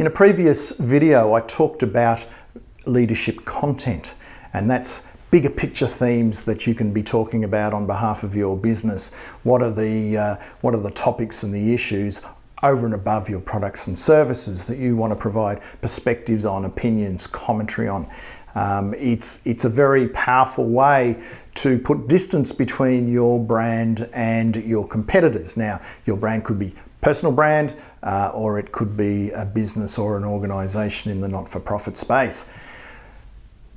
In a previous video, I talked about leadership content, and that's bigger picture themes that you can be talking about on behalf of your business. What are the topics and the issues over and above your products and services that you want to provide perspectives on, opinions, commentary on. It's a very powerful way to put distance between your brand and your competitors. Now, your brand could be personal brand, or it could be a business or an organization in the not-for-profit space.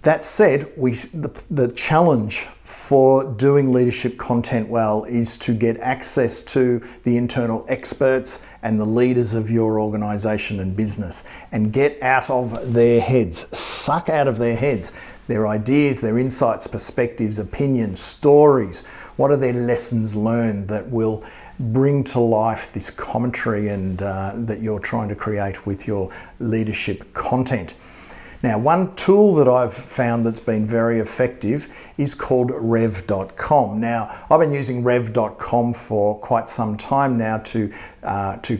That said, the challenge for doing leadership content well is to get access to the internal experts and the leaders of your organization and business and get out of their heads, suck out of their heads their ideas, their insights, perspectives, opinions, stories. What are their lessons learned that will bring to life this commentary and that you're trying to create with your leadership content? Now, one tool that I've found that's been very effective is called Revcom. Now, I've been using Revcom for quite some time now to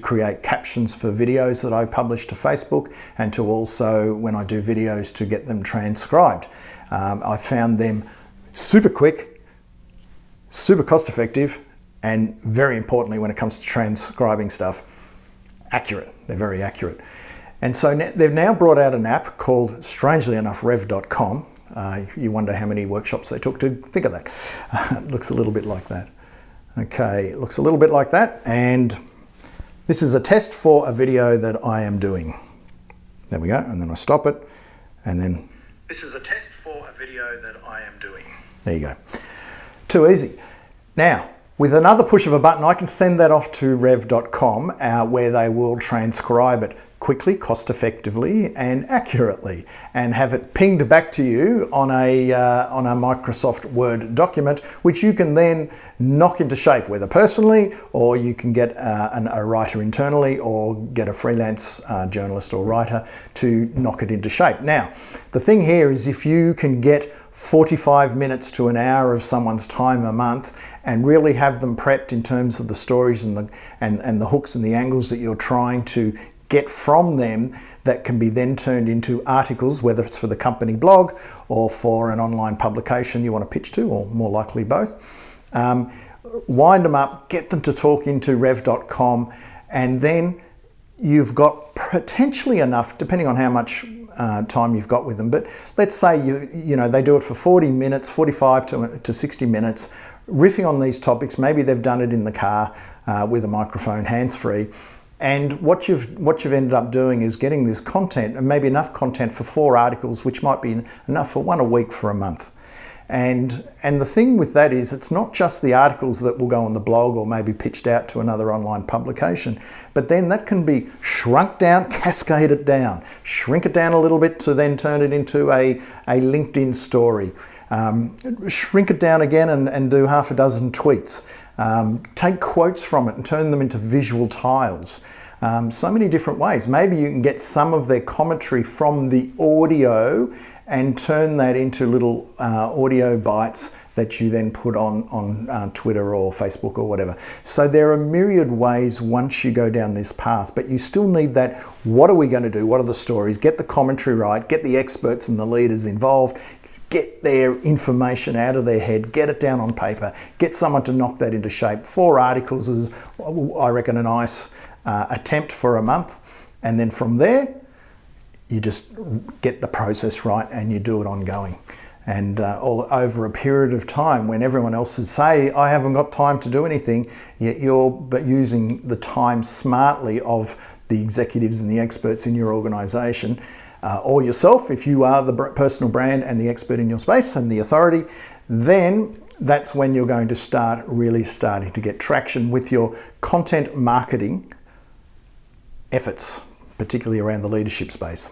create captions for videos that I publish to Facebook, and to also, when I do videos, to get them transcribed. I found them super quick, super cost effective, and very importantly, when it comes to transcribing stuff, accurate. They're very accurate. And so they've now brought out an app called, strangely enough, Revcom. You wonder how many workshops they took to think of that. It looks a little bit like that. Okay, it looks a little bit like that. And this is a test for a video that I am doing. There we go. And then I stop it. And then this is a test for a video that I am doing. There you go. Too easy. Now, with another push of a button, I can send that off to Revcom, where they will transcribe it quickly, cost effectively, and accurately, and have it pinged back to you on a Microsoft Word document, which you can then knock into shape, whether personally, or you can get a writer internally, or get a freelance journalist or writer to knock it into shape. Now, the thing here is, if you can get 45 minutes to an hour of someone's time a month and really have them prepped in terms of the stories and the hooks and the angles that you're trying to get from them, that can be then turned into articles, whether it's for the company blog or for an online publication you want to pitch to, or more likely both. Wind them up, get them to talk into Revcom, and then you've got potentially enough, depending on how much time you've got with them, but let's say you know they do it for 40 minutes, 45 to 60 minutes, riffing on these topics. Maybe they've done it in the car with a microphone, hands-free. And what you've ended up doing is getting this content, and maybe enough content for 4 articles, which might be enough for 1 a week for a month. And the thing with that is, it's not just the articles that will go on the blog or maybe pitched out to another online publication, but then that can be shrunk down, cascaded down, shrink it down a little bit to then turn it into a LinkedIn story. Shrink it down again and do half a dozen tweets. Take quotes from it and turn them into visual tiles. So many different ways. Maybe you can get some of their commentary from the audio and turn that into little audio bites that you then put on Twitter or Facebook or whatever. So there are myriad ways once you go down this path, but you still need that, what are we going to do? What are the stories? Get the commentary right, get the experts and the leaders involved, get their information out of their head, get it down on paper, get someone to knock that into shape. 4 articles is, I reckon, a nice attempt for a month. And then from there, you just get the process right and you do it ongoing. And all over a period of time, when everyone else is saying, I haven't got time to do anything, yet you're using the time smartly of the executives and the experts in your organization, or yourself, if you are the personal brand and the expert in your space and the authority, then that's when you're going to really starting to get traction with your content marketing efforts, particularly around the leadership space.